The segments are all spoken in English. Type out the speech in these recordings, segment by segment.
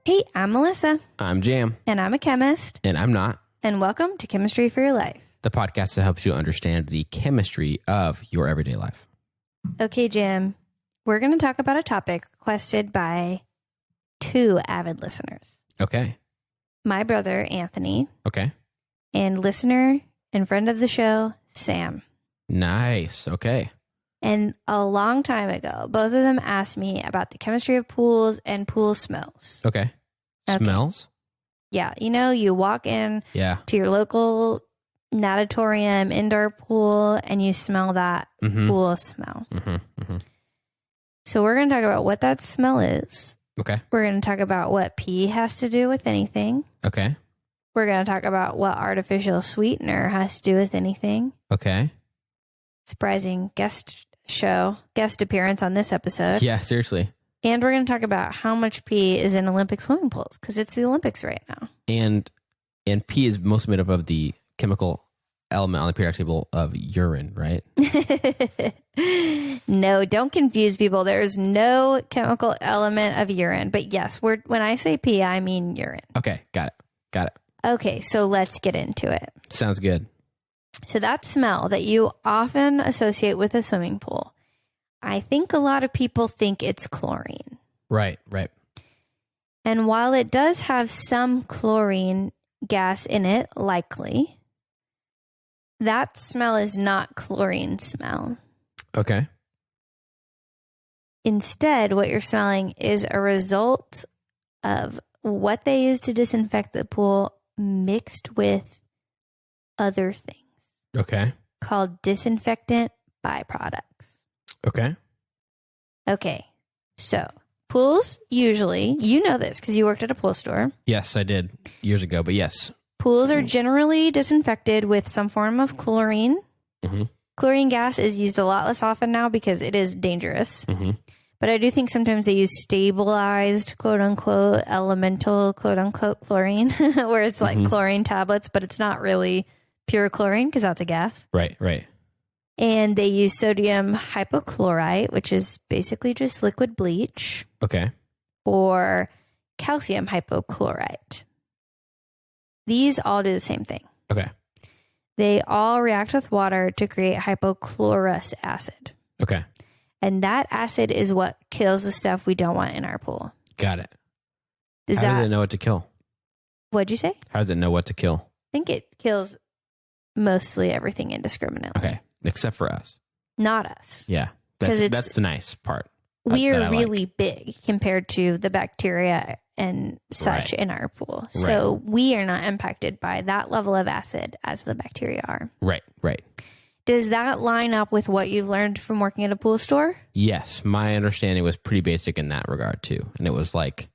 Hey, I'm Melissa. I'm Jam. And I'm a chemist. And I'm not. And welcome to Chemistry for Your Life. The podcast that helps you understand the chemistry of your everyday life. Okay, Jam. We're going to talk about a topic requested by 2 avid listeners. Okay. My brother, Anthony. Okay. And listener and friend of the show, Sam. Nice. Okay. And a long time ago, both of them asked me about the chemistry of pools and pool smells. Okay. Smells? Yeah. You know, you walk in Yeah. to your local natatorium indoor pool and you smell that pool smell. So we're going to talk about what that smell is. Okay. We're going to talk about what pee has to do with anything. Okay. We're going to talk about what artificial sweetener has to do with anything. Okay. Surprising guest appearance on this episode. Yeah, seriously. And we're going to talk about how much pee is in Olympic swimming pools because it's the Olympics right now. And pee is mostly made up of the chemical element on the periodic table of urine, right? No, don't confuse people. There is no chemical element of urine. But yes, when I say pee, I mean urine. Okay. Got it. Okay, so let's get into it. Sounds good. So that smell that you often associate with a swimming pool, I think a lot of people think it's chlorine. Right. And while it does have some chlorine gas in it, likely, that smell is not chlorine smell. Okay. Instead, what you're smelling is a result of what they use to disinfect the pool mixed with other things. Okay. Called disinfectant byproducts. Okay. Okay, so pools usually, you know this because you worked at a pool store. Yes, I did years ago, but yes. Pools are generally disinfected with some form of chlorine. Chlorine gas is used a lot less often now because it is dangerous. But I do think sometimes they use stabilized, quote unquote, elemental, quote unquote, chlorine, where it's like chlorine tablets, but it's not really pure chlorine because that's a gas. Right. And they use sodium hypochlorite, which is basically just liquid bleach. Okay. Or calcium hypochlorite. These all do the same thing. Okay. They all react with water to create hypochlorous acid. Okay. And that acid is what kills the stuff we don't want in our pool. Got it. Does How does it know what to kill? What'd you say? How does it know what to kill? I think it kills mostly everything indiscriminately. Okay. Except for us. Not us. Yeah. That's the nice part. We are really big compared to the bacteria and such in our pool. So we are not impacted by that level of acid as the bacteria are. Right. Does that line up with what you've learned from working at a pool store? Yes. My understanding was pretty basic in that regard too. And it was like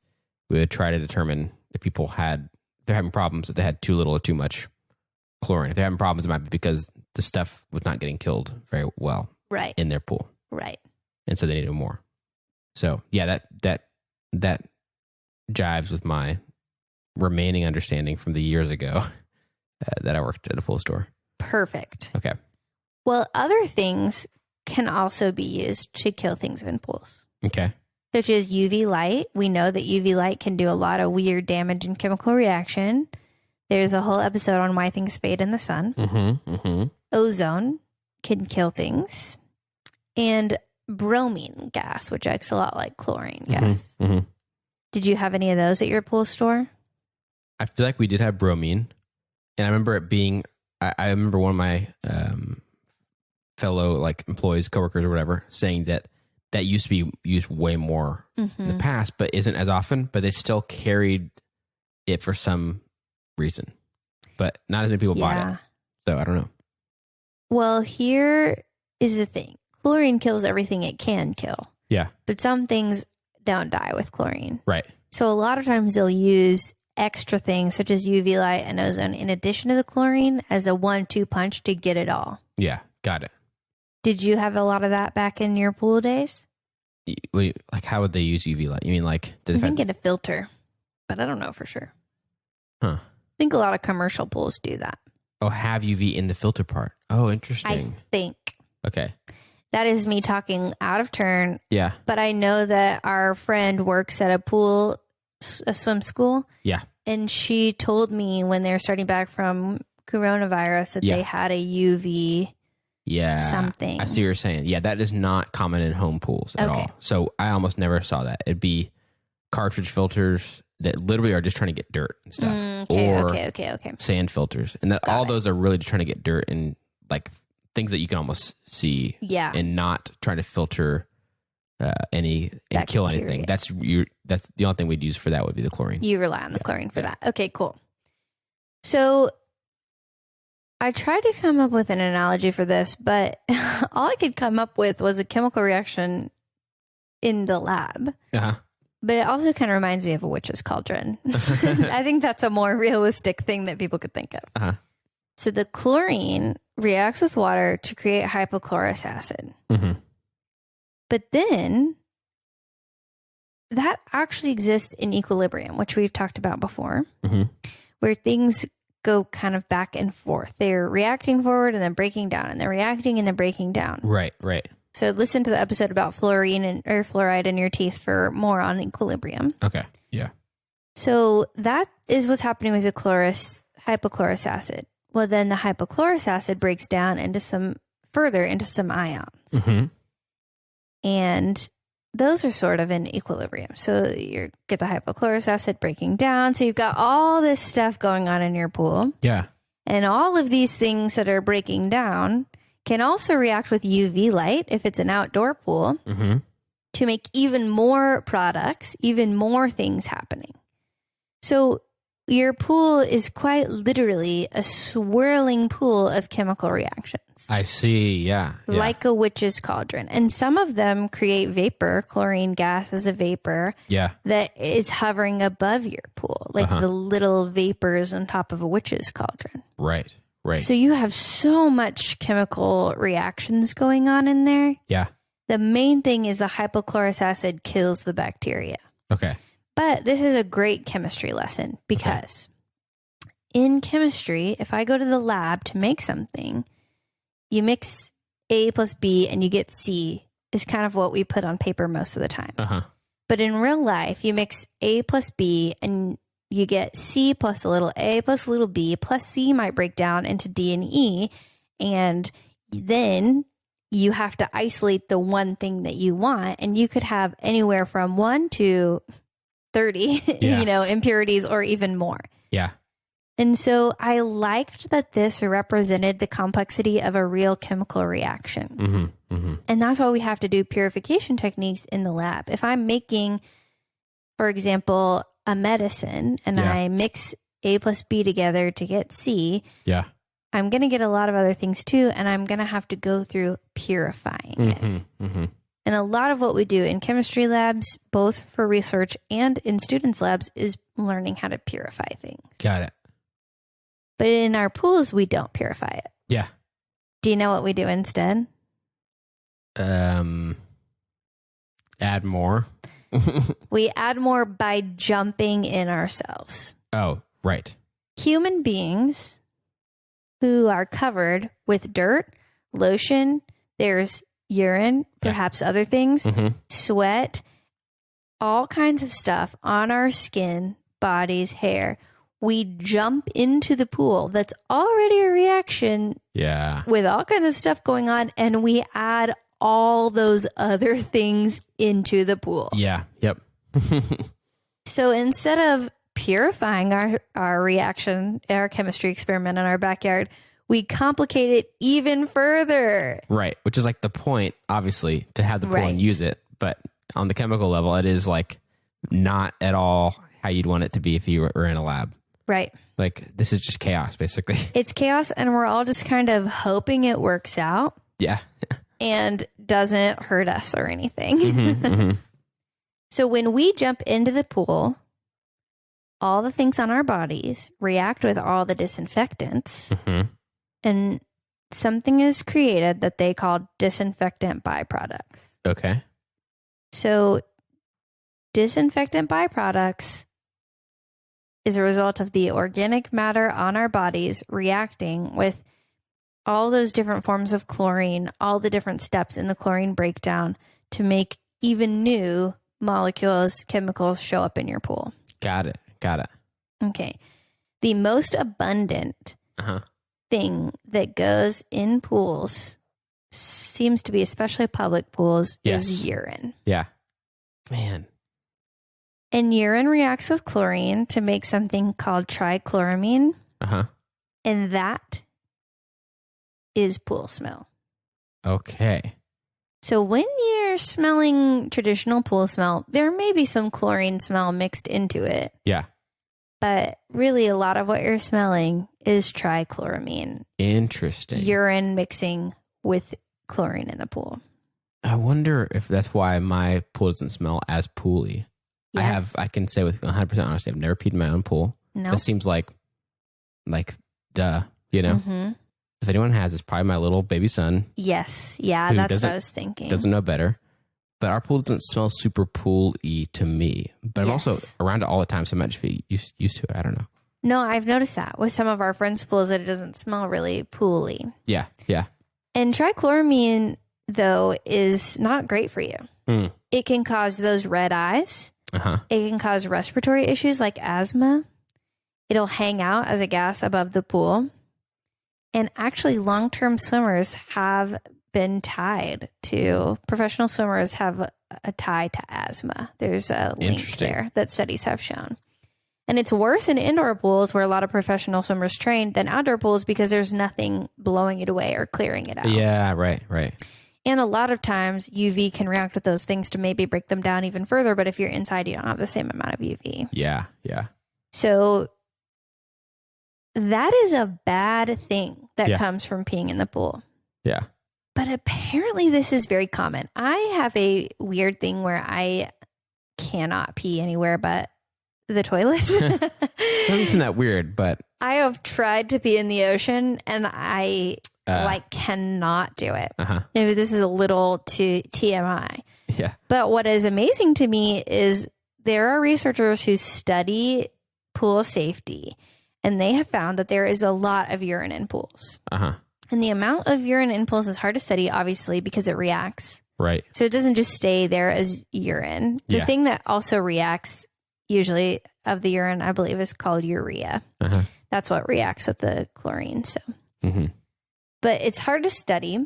we would try to determine if they're having problems, if they had too little or too much chlorine. If they're having problems, it might be because the stuff was not getting killed very well in their pool. Right. And so they needed more. So yeah, that jives with my remaining understanding from the years ago that I worked at a pool store. Perfect. Okay. Well, other things can also be used to kill things in pools. Okay. Such as UV light. We know that UV light can do a lot of weird damage and chemical reaction. There's a whole episode on why things fade in the sun. Ozone can kill things. And bromine gas, which acts a lot like chlorine gas. Did you have any of those at your pool store? I feel like we did have bromine. And I remember it being, I remember one of my fellow employees, coworkers or whatever, saying that used to be used way more in the past, but isn't as often, but they still carried it for some reason. But not as many people bought it. So I don't know. Well, here is the thing. Chlorine kills everything it can kill. Yeah. But some things don't die with chlorine. Right. So a lot of times they'll use extra things such as UV light and ozone in addition to the chlorine as a 1-2 punch to get it all. Yeah. Got it. Did you have a lot of that back in your pool days? How would they use UV light? You mean I think in a filter, but I don't know for sure. Huh. I think a lot of commercial pools do that. Oh, have UV in the filter part. Oh, interesting. I think. Okay. That is me talking out of turn. Yeah. But I know that our friend works at a pool a swim school. Yeah. And she told me when they were starting back from coronavirus that they had a UV something. I see what you're saying. Yeah, that is not common in home pools at all. So I almost never saw that. It'd be cartridge filters that literally are just trying to get dirt and stuff. Okay. Sand filters. And all those are really just trying to get dirt and like things that you can almost see. Yeah. And not trying to filter any and kill anything. That's the only thing we'd use for that would be the chlorine. You rely on the chlorine for that. Okay, cool. So I tried to come up with an analogy for this, but all I could come up with was a chemical reaction in the lab. Uh-huh. But it also kind of reminds me of a witch's cauldron. I think that's a more realistic thing that people could think of. Uh-huh. So the chlorine reacts with water to create hypochlorous acid. Mm-hmm. But then that actually exists in equilibrium, which we've talked about before, where things go kind of back and forth. They're reacting forward and then breaking down, and they're reacting and then breaking down. Right. So listen to the episode about fluorine or fluoride in your teeth for more on equilibrium. Okay. Yeah. So that is what's happening with the hypochlorous acid. Well, then the hypochlorous acid breaks down into some ions. Mm-hmm. And those are sort of in equilibrium. So you get the hypochlorous acid breaking down. So you've got all this stuff going on in your pool. Yeah. And all of these things that are breaking down can also react with UV light if it's an outdoor pool to make even more products, even more things happening. So your pool is quite literally a swirling pool of chemical reactions. I see. Yeah. Like a witch's cauldron. And some of them create vapor. Chlorine gas is a vapor that is hovering above your pool, like the little vapors on top of a witch's cauldron. Right. So you have so much chemical reactions going on in there. Yeah. The main thing is the hypochlorous acid kills the bacteria. Okay. But this is a great chemistry lesson because in chemistry, if I go to the lab to make something, you mix A plus B and you get C is kind of what we put on paper most of the time. But in real life, you mix A plus B and you get C plus a little A plus a little B plus C might break down into D and E. And then you have to isolate the one thing that you want. And you could have anywhere from 1 to 30, impurities or even more. Yeah. And so I liked that this represented the complexity of a real chemical reaction. And that's why we have to do purification techniques in the lab. If I'm making, for example, a medicine and I mix A plus B together to get C, I'm going to get a lot of other things too. And I'm going to have to go through purifying it. And a lot of what we do in chemistry labs, both for research and in students' labs, is learning how to purify things. Got it. But in our pools, we don't purify it. Yeah. Do you know what we do instead? Add more. We add more by jumping in ourselves. Oh, right. Human beings who are covered with dirt, lotion, there's urine, perhaps other things, sweat, all kinds of stuff on our skin, bodies, hair. We jump into the pool that's already a reaction with all kinds of stuff going on, and we add all those other things into the pool. Yeah. Yep. So instead of purifying our reaction, our chemistry experiment in our backyard, we complicate it even further. Right. Which is like the point, obviously, to have the pool and use it. But on the chemical level, it is like not at all how you'd want it to be if you were in a lab. Right. Like this is just chaos, basically. It's chaos, and we're all just kind of hoping it works out. Yeah. And doesn't hurt us or anything. So when we jump into the pool, all the things on our bodies react with all the disinfectants. And something is created that they call disinfectant byproducts. Okay. So disinfectant byproducts is a result of the organic matter on our bodies reacting with all those different forms of chlorine, all the different steps in the chlorine breakdown to make even new molecules, chemicals show up in your pool. Got it. Okay. The most abundant thing that goes in pools seems to be, especially public pools, is urine. Yeah. Man. And urine reacts with chlorine to make something called trichloramine. And that is pool smell. Okay. So when you're smelling traditional pool smell, there may be some chlorine smell mixed into it. Yeah. But really, a lot of what you're smelling is trichloramine. Interesting. Urine mixing with chlorine in the pool. I wonder if that's why my pool doesn't smell as pooly. Yes. I can say with 100% honesty, I've never peed in my own pool. No. That seems like duh, you know? Mm-hmm. If anyone has, it's probably my little baby son. Yes. Yeah, that's what I was thinking. Doesn't know better. But our pool doesn't smell super pool-y to me. But I'm also around it all the time, so I might just be used to it. I don't know. No, I've noticed that with some of our friends' pools that it doesn't smell really pooly. Yeah, yeah. And trichloramine, though, is not great for you. It can cause those red eyes. It can cause respiratory issues like asthma. It'll hang out as a gas above the pool. And actually, long-term swimmers have been tied to, professional swimmers have a tie to asthma. There's a link there that studies have shown. And it's worse in indoor pools where a lot of professional swimmers train than outdoor pools because there's nothing blowing it away or clearing it out. Yeah, right. And a lot of times UV can react with those things to maybe break them down even further. But if you're inside, you don't have the same amount of UV. Yeah. So that is a bad thing that comes from peeing in the pool. Yeah. But apparently this is very common. I have a weird thing where I cannot pee anywhere but the toilet. Doesn't seem that weird, but I have tried to pee in the ocean and I cannot do it. Maybe this is a little too TMI. Yeah. But what is amazing to me is there are researchers who study pool safety, and they have found that there is a lot of urine in pools. And the amount of urine in pools is hard to study, obviously, because it reacts. Right. So it doesn't just stay there as urine. The thing that also reacts, usually of the urine, I believe, is called urea. That's what reacts with the chlorine. So, but it's hard to study.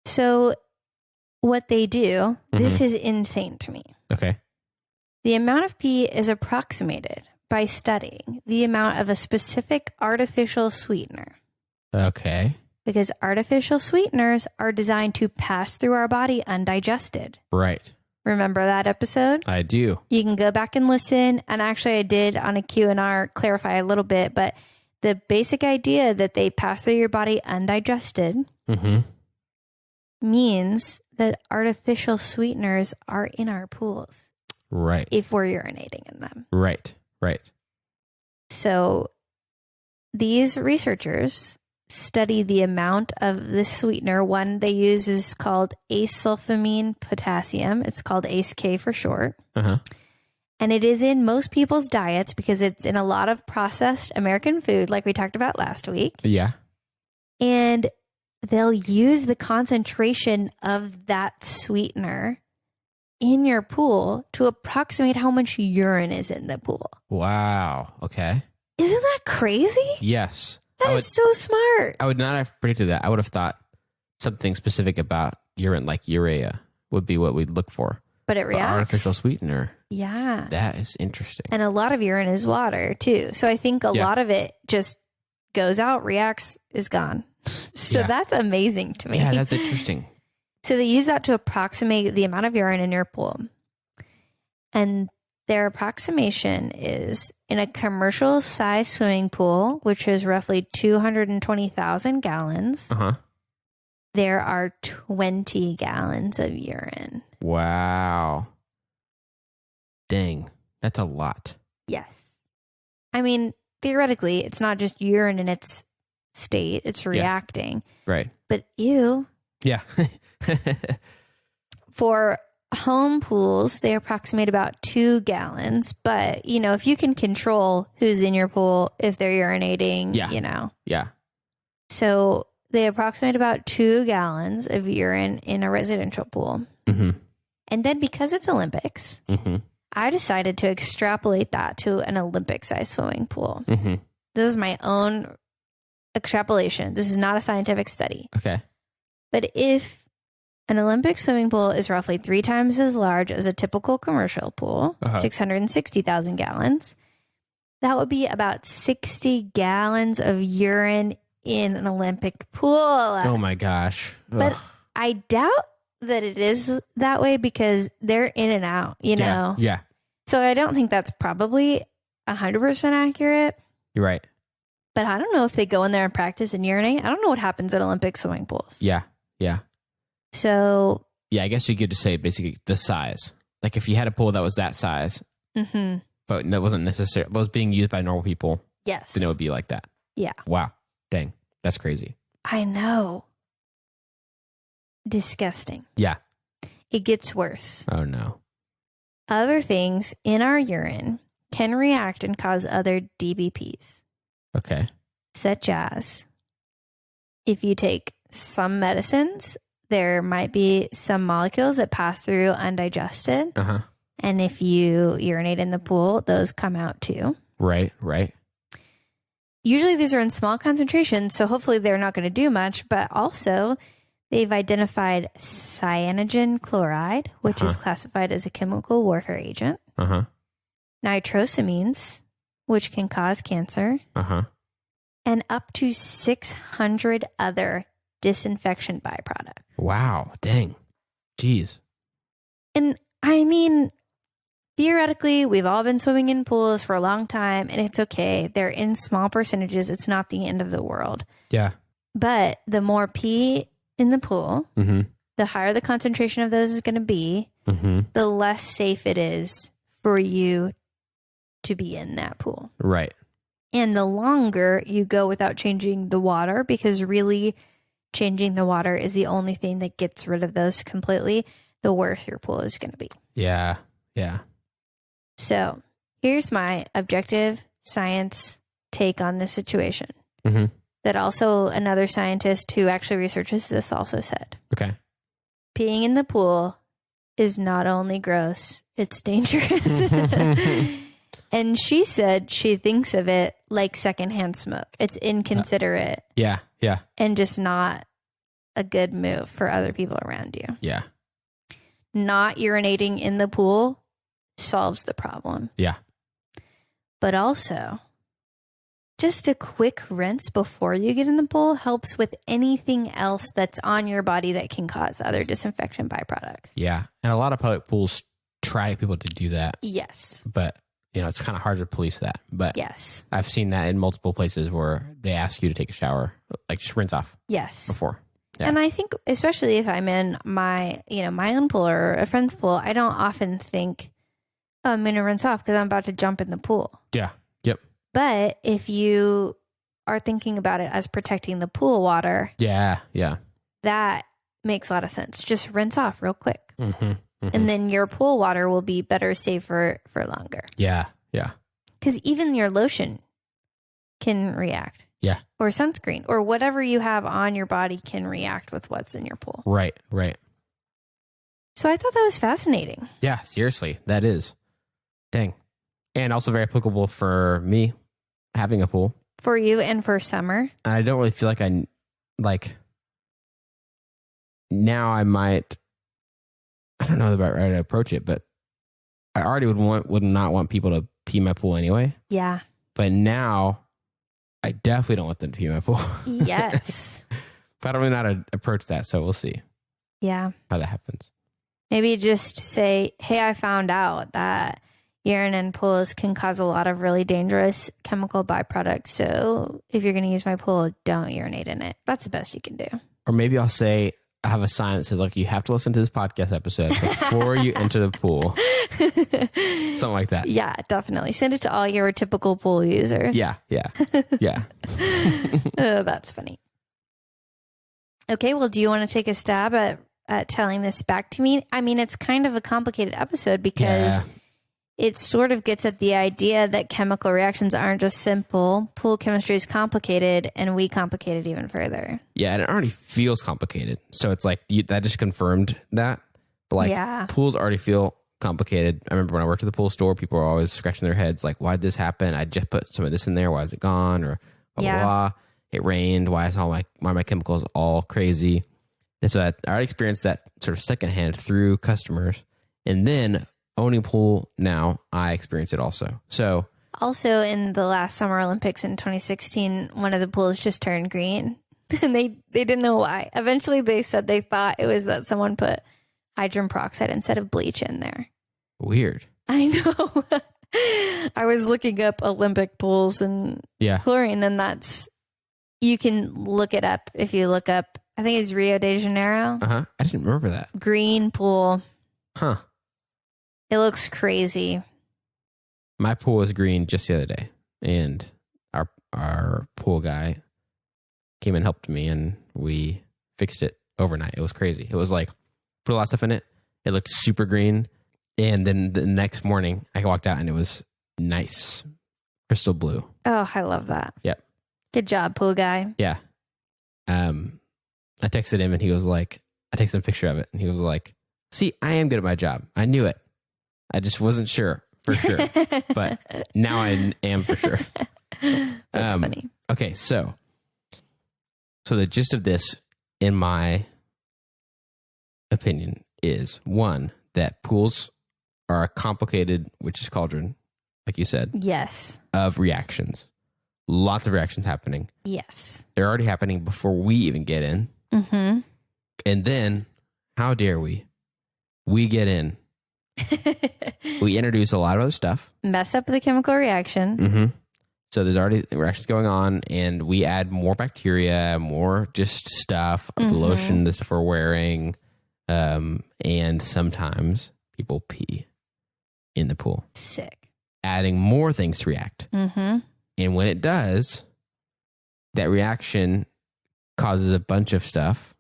So what they do, this is insane to me. Okay. The amount of pee is approximated by studying the amount of a specific artificial sweetener. Okay. Because artificial sweeteners are designed to pass through our body undigested. Right. Remember that episode? I do. You can go back and listen. And actually, I did on a Q&R clarify a little bit, but the basic idea that they pass through your body undigested means that artificial sweeteners are in our pools. Right. If we're urinating in them. Right. So these researchers study the amount of this sweetener. One they use is called acesulfamine potassium. It's called ACE-K for short. And it is in most people's diets because it's in a lot of processed American food, like we talked about last week. Yeah. And they'll use the concentration of that sweetener in your pool to approximate how much urine is in the pool. Wow. Okay. Isn't that crazy? Yes. That is so smart. I would not have predicted that. I would have thought something specific about urine, like urea, would be what we'd look for. But it reacts. Artificial sweetener. Yeah. That is interesting. And a lot of urine is water, too. So I think a lot of it just goes out, reacts, is gone. So that's amazing to me. Yeah, that's interesting. So they use that to approximate the amount of urine in your pool. And their approximation is in a commercial size swimming pool, which is roughly 220,000 gallons. There are 20 gallons of urine. Wow. Dang. That's a lot. Yes. I mean, theoretically, it's not just urine in its state, it's reacting. Right. But ew. Yeah. For home pools, they approximate about 2 gallons. But, you know, if you can control who's in your pool, if they're urinating, you know. Yeah. So they approximate about 2 gallons of urine in a residential pool. And then because it's Olympics I decided to extrapolate that to an Olympic-sized swimming pool. Mm-hmm. This is my own extrapolation. This is not a scientific study. Okay. But if an Olympic swimming pool is roughly 3 times as large as a typical commercial pool, 660,000 gallons, that would be about 60 gallons of urine in an Olympic pool. Oh my gosh. But I doubt that it is that way because they're in and out, you know? Yeah. So I don't think that's probably 100% accurate. You're right. But I don't know if they go in there and practice and urinate. I don't know what happens at Olympic swimming pools. Yeah. Yeah. So. Yeah, I guess you could just say basically the size. Like if you had a pool that was that size, but that wasn't necessary, but was being used by normal people. Yes. Then it would be like that. Yeah. Wow. Dang. That's crazy. I know. Disgusting. Yeah. It gets worse. Oh no. Other things in our urine can react and cause other DBPs. Okay. Such as if you take some medicines, there might be some molecules that pass through undigested. Uh-huh. And if you urinate in the pool, those come out too. Right, right. Usually these are in small concentrations, so hopefully they're not going to do much, but also they've identified cyanogen chloride, which is classified as a chemical warfare agent. Uh-huh. Nitrosamines, which can cause cancer. Uh-huh. And up to 600 other disinfection byproducts. Wow. Dang. Jeez. And I mean, theoretically, we've all been swimming in pools for a long time, and it's okay. They're in small percentages. It's not the end of the world. Yeah. But the more pee in the pool, the higher the concentration of those is going to be, the less safe it is for you to be in that pool. Right. And the longer you go without changing the water, because really changing the water is the only thing that gets rid of those completely, the worse your pool is going to be. Yeah. Yeah. So here's my objective science take on this situation. That also another scientist who actually researches this also said. Okay. Peeing in the pool is not only gross, it's dangerous. And she said she thinks of it like secondhand smoke. It's inconsiderate. Yeah. Yeah. And just not a good move for other people around you. Yeah. Not urinating in the pool solves the problem. Yeah. But also, just a quick rinse before you get in the pool helps with anything else that's on your body that can cause other disinfection byproducts. Yeah. And a lot of public pools try people to do that. Yes. But, you know, it's kind of hard to police that. But yes, I've seen that in multiple places where they ask you to take a shower, like just rinse off. Yes. Before. Yeah. And I think, especially if I'm in my, my own pool or a friend's pool, I don't often think, oh, I'm going to rinse off because I'm about to jump in the pool. Yeah. Yep. But if you are thinking about it as protecting the pool water, yeah, yeah, that makes a lot of sense. Just rinse off real quick. And then your pool water will be better, safer for longer. Yeah, yeah. Because even your lotion can react. Yeah. Or sunscreen or whatever you have on your body can react with what's in your pool. Right, right. So I thought that was fascinating. Yeah, seriously, that is. Dang. And also very applicable for me having a pool. For you and for summer. I don't really feel like now I might, I don't know about right to approach it, but I already would not want people to pee my pool anyway. Yeah. But now I definitely don't want them to pee my pool. Yes. But I don't really know how to approach that, so we'll see. Yeah. How that happens. Maybe just say, hey, I found out that urine in pools can cause a lot of really dangerous chemical byproducts. So if you're going to use my pool, don't urinate in it. That's the best you can do. Or maybe I'll say, I have a sign that says, look, you have to listen to this podcast episode before you enter the pool. Something like that. Yeah, definitely. Send it to all your typical pool users. Yeah, yeah, yeah. Oh, that's funny. Okay, well, do you want to take a stab at telling this back to me? I mean, it's kind of a complicated episode because it sort of gets at the idea that chemical reactions aren't just simple. Pool chemistry is complicated, and we complicate it even further. Yeah, and it already feels complicated. So it's like that just confirmed that. But like pools already feel complicated. I remember when I worked at the pool store, people were always scratching their heads like, why'd this happen? I just put some of this in there. Why is it gone? Or blah, blah, blah. It rained. Why are my chemicals all crazy? And so I already experienced that sort of secondhand through customers. And then owning a pool now, I experience it also. So also in the last Summer Olympics in 2016, one of the pools just turned green and they didn't know why. Eventually they said they thought it was that someone put hydrogen peroxide instead of bleach in there. Weird. I know. I was looking up Olympic pools and chlorine, and you can look it up if you look up, I think it's Rio de Janeiro. I didn't remember that. Green pool. Huh. It looks crazy. My pool was green just the other day, and our pool guy came and helped me, and we fixed it overnight. It was crazy. It was like, put a lot of stuff in it. It looked super green. And then the next morning, I walked out, and it was nice, crystal blue. Oh, I love that. Yep. Good job, pool guy. Yeah. I texted him, and he was like, I texted him a picture of it, and he was like, see, I am good at my job. I knew it. I just wasn't sure for sure. But now I am for sure. That's funny. Okay, so the gist of this, in my opinion, is one, that pools are a complicated witch's cauldron, like you said. Yes. Of reactions. Lots of reactions happening. Yes. They're already happening before we even get in. Mm-hmm. And then, how dare we? We get in. We introduce a lot of other stuff. Mess up the chemical reaction. Mm-hmm. So there's already reactions going on, and we add more bacteria, more just stuff, the lotion, the stuff we're wearing, and sometimes people pee in the pool. Sick. Adding more things to react. Mm-hmm. And when it does, that reaction causes a bunch of stuff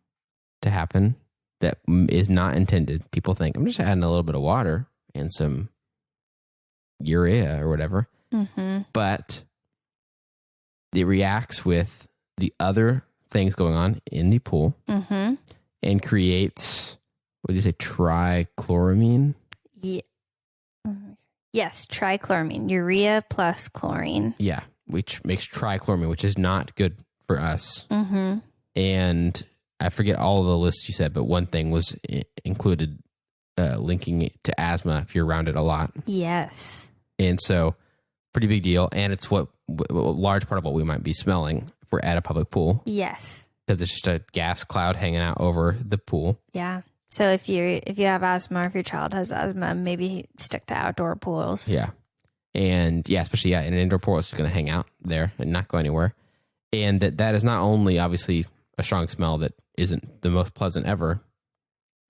to happen that is not intended. People think, I'm just adding a little bit of water and some urea or whatever. Mm-hmm. But it reacts with the other things going on in the pool and creates, what do you say, trichloramine? Yeah. Yes, trichloramine, urea plus chlorine. Yeah, which makes trichloramine, which is not good for us. Mm-hmm. And I forget all of the lists you said, but one thing was included linking it to asthma if you're around it a lot. Yes. And so, pretty big deal. And it's a large part of what we might be smelling if we're at a public pool. Yes. Because it's just a gas cloud hanging out over the pool. Yeah. So if you have asthma, or if your child has asthma, maybe stick to outdoor pools. Yeah. And especially in an indoor pool, it's just going to hang out there and not go anywhere. And that is not only obviously a strong smell that isn't the most pleasant ever,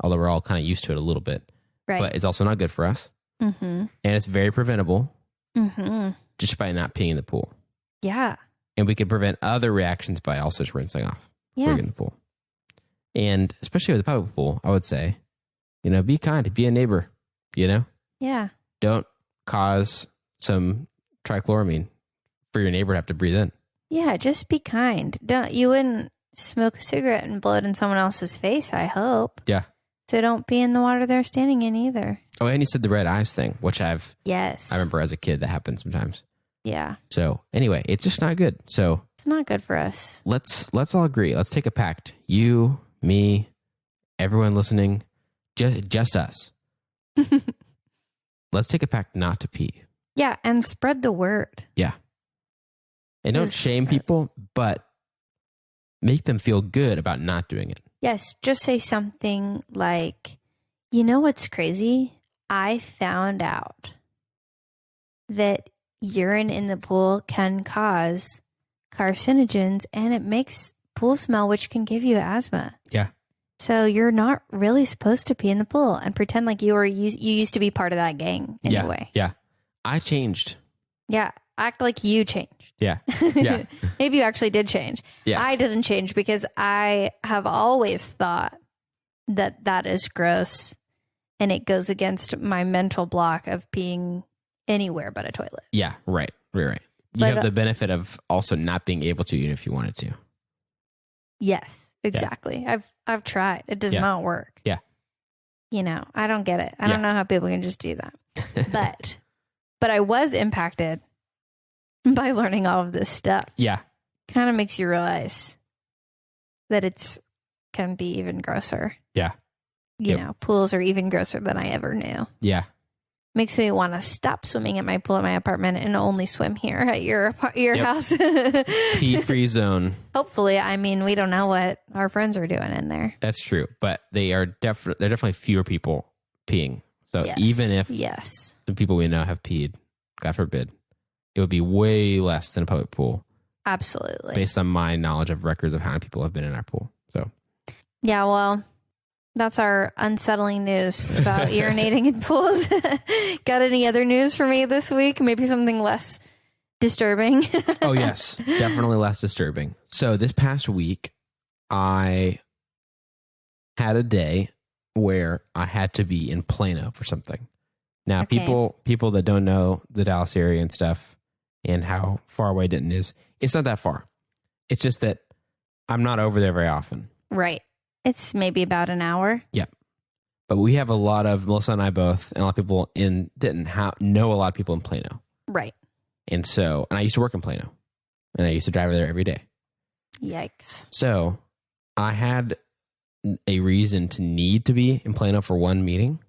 although we're all kind of used to it a little bit. Right. But it's also not good for us. Mm-hmm. And it's very preventable just by not peeing in the pool. Yeah. And we can prevent other reactions by also just rinsing off before we get in the pool. And especially with a public pool, I would say, be kind, be a neighbor, Yeah. Don't cause some trichloramine for your neighbor to have to breathe in. Yeah, just be kind. You wouldn't smoke a cigarette and blow it in someone else's face, I hope. Yeah. So don't be in the water they're standing in either. Oh, and you said the red eyes thing, which I remember as a kid that happened sometimes. Yeah. So anyway, it's just not good. So it's not good for us. Let's all agree. Let's take a pact. You, me, everyone listening, just us. Let's take a pact not to pee. Yeah, and spread the word. Yeah. And don't shame people, but make them feel good about not doing it. Yes, just say something like, you know what's crazy? I found out that urine in the pool can cause carcinogens and it makes pool smell, which can give you asthma. Yeah. So you're not really supposed to pee in the pool, and pretend like you used to be part of that gang anyway. Yeah. I changed. Yeah. Act like you changed. Yeah. Yeah. Maybe you actually did change. Yeah. I didn't change because I have always thought that is gross, and it goes against my mental block of peeing anywhere but a toilet. Yeah. Right. You have the benefit of also not being able to, even if you wanted to. Yes, exactly. Yeah. I've tried. It does not work. Yeah. I don't get it. I don't know how people can just do that. But I was impacted by learning all of this stuff. Yeah. Kind of makes you realize that can be even grosser. Yeah. Pools are even grosser than I ever knew. Yeah. Makes me want to stop swimming at my pool at my apartment and only swim here at your house. Pee-free zone. Hopefully. We don't know what our friends are doing in there. That's true. But they're definitely fewer people peeing. So even if the people we know have peed, God forbid, it would be way less than a public pool. Absolutely. Based on my knowledge of records of how many people have been in our pool. So, yeah, well, that's our unsettling news about urinating in pools. Got any other news for me this week? Maybe something less disturbing? Oh, yes. Definitely less disturbing. So this past week, I had a day where I had to be in Plano for something. Now, people that don't know the Dallas area and stuff and how far away Denton is, it's not that far. It's just that I'm not over there very often. Right. It's maybe about an hour. Yep. But we have Melissa and I both, and a lot of people in Denton know a lot of people in Plano. Right. And I used to work in Plano, and I used to drive there every day. Yikes. So I had a reason to need to be in Plano for one meeting.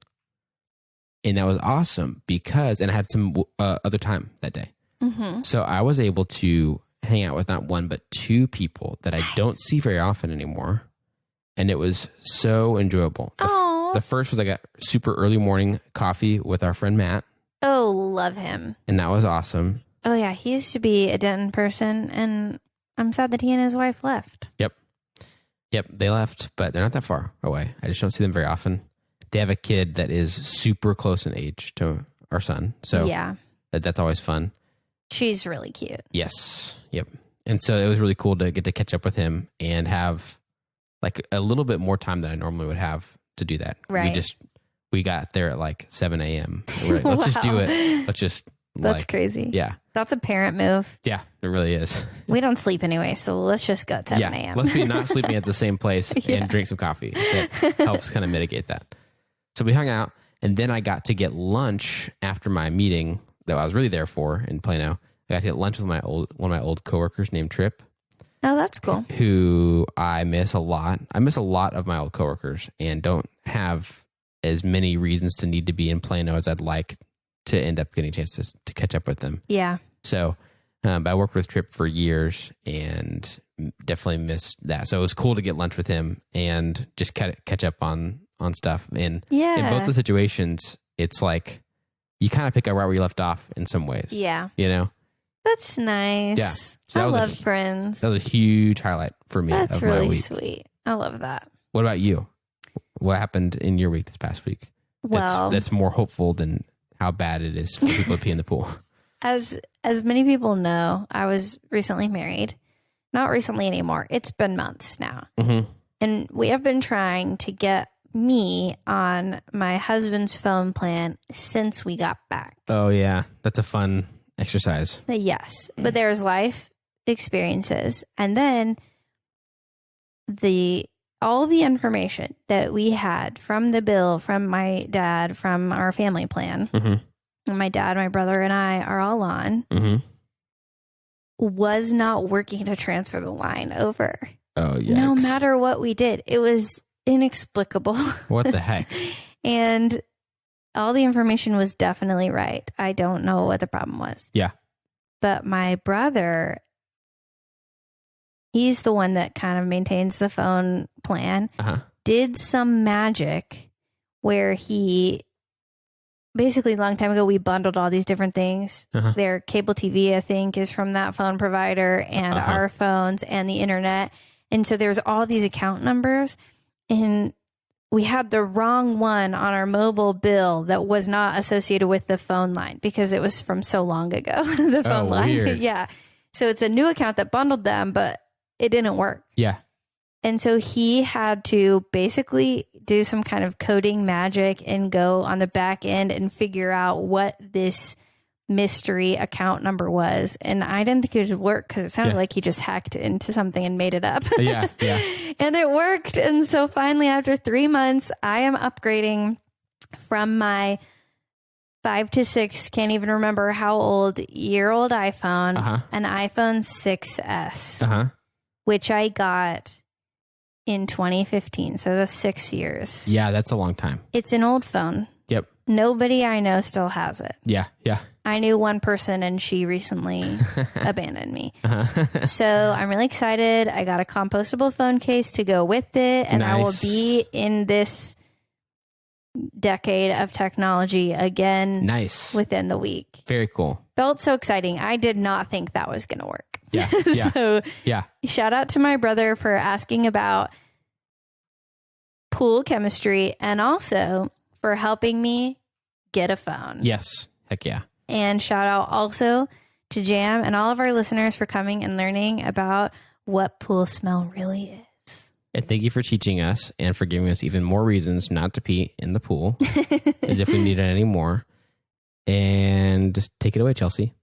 And that was awesome and I had some other time that day. Mm-hmm. So I was able to hang out with not one, but two people that I don't see very often anymore. And it was so enjoyable. The first was I got super early morning coffee with our friend Matt. Oh, love him. And that was awesome. Oh, yeah. He used to be a Denton person, and I'm sad that he and his wife left. Yep. They left, but they're not that far away. I just don't see them very often. They have a kid that is super close in age to our son. So yeah, that's always fun. She's really cute. Yes. Yep. And so it was really cool to get to catch up with him and have like a little bit more time than I normally would have to do that. Right. We got there at like 7 a.m. Like, let's just do it. That's crazy. Yeah. That's a parent move. Yeah, it really is. We don't sleep anyway, so let's just go at 7 a.m. Yeah, let's be not sleeping at the same place and drink some coffee. That helps kind of mitigate that. So we hung out, and then I got to get lunch after my meeting that I was really there for in Plano. I got to get lunch with one of my old coworkers named Trip. Oh, that's cool. Who I miss a lot. I miss a lot of my old coworkers and don't have as many reasons to need to be in Plano as I'd like to end up getting chances to catch up with them. Yeah. So I worked with Trip for years and definitely missed that. So it was cool to get lunch with him and just catch up on stuff. And in both the situations, it's like you kind of pick up right where you left off in some ways. Yeah. That's nice. Yeah. So I love friends. That was a huge highlight for me. That's really sweet. I love that. What about you? What happened in your week this past week? Well, that's more hopeful than how bad it is for people to pee in the pool. As many people know, I was recently married. Not recently anymore. It's been months now. Mm-hmm. And we have been trying to get me on my husband's phone plan since we got back. Oh, yeah. That's a fun exercise. Yes. But there's life experiences. And then all the information that we had from the bill, from my dad, from our family plan, and my dad, my brother, and I are all on, was not working to transfer the line over. Oh, yeah. No matter what we did. It was inexplicable. What the heck? And all the information was definitely right. I don't know what the problem was. Yeah. But my brother, he's the one that kind of maintains the phone plan, did some magic where he basically a long time ago, we bundled all these different things. Their cable TV, I think, is from that phone provider and our phones and the internet. And so there's all these account numbers, and we had the wrong one on our mobile bill that was not associated with the phone line because it was from so long ago, the phone line. Weird. Yeah. So it's a new account that bundled them, but it didn't work. Yeah. And so he had to basically do some kind of coding magic and go on the back end and figure out what this mystery account number was. And I didn't think it would work because it sounded like he just hacked into something and made it up. Yeah. And it worked. And so finally, after 3 months, I am upgrading from my 5 to 6, can't even remember how old, year-old iPhone, an iPhone 6S, which I got in 2015. So that's 6 years. Yeah, that's a long time. It's an old phone. Yep. Nobody I know still has it. Yeah. I knew one person and she recently abandoned me. So I'm really excited. I got a compostable phone case to go with it, and I will be in this decade of technology again. Within the week. Very cool. Felt so exciting. I did not think that was going to work. Yeah. So shout out to my brother for asking about pool chemistry and also for helping me get a phone. Yes. Heck yeah. And shout out also to Jam and all of our listeners for coming and learning about what pool smell really is. And thank you for teaching us and for giving us even more reasons not to pee in the pool as if we needed any more. And just take it away, Chelsea.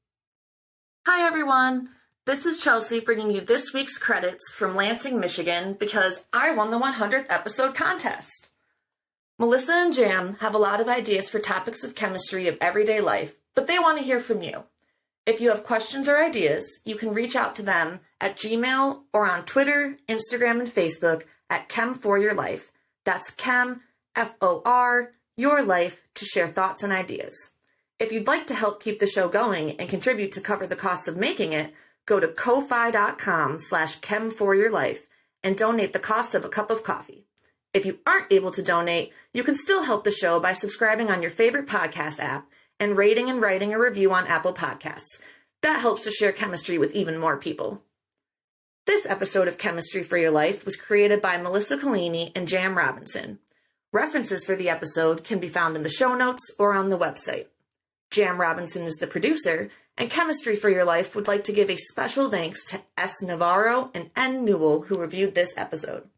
Hi, everyone. This is Chelsea bringing you this week's credits from Lansing, Michigan, because I won the 100th episode contest. Melissa and Jam have a lot of ideas for topics of chemistry of everyday life, but they want to hear from you. If you have questions or ideas, you can reach out to them at Gmail or on Twitter, Instagram, and Facebook at Chem4Your-Life. That's Chem, F-O-R, Your Life, to share thoughts and ideas. If you'd like to help keep the show going and contribute to cover the costs of making it, go to ko-fi.com/Chem4Your-Life and donate the cost of a cup of coffee. If you aren't able to donate, you can still help the show by subscribing on your favorite podcast app and rating and writing a review on Apple Podcasts. That helps to share chemistry with even more people. This episode of Chemistry for Your Life was created by Melissa Collini and Jam Robinson. References for the episode can be found in the show notes or on the website. Jam Robinson is the producer, and Chemistry for Your Life would like to give a special thanks to S. Navarro and N. Newell, who reviewed this episode.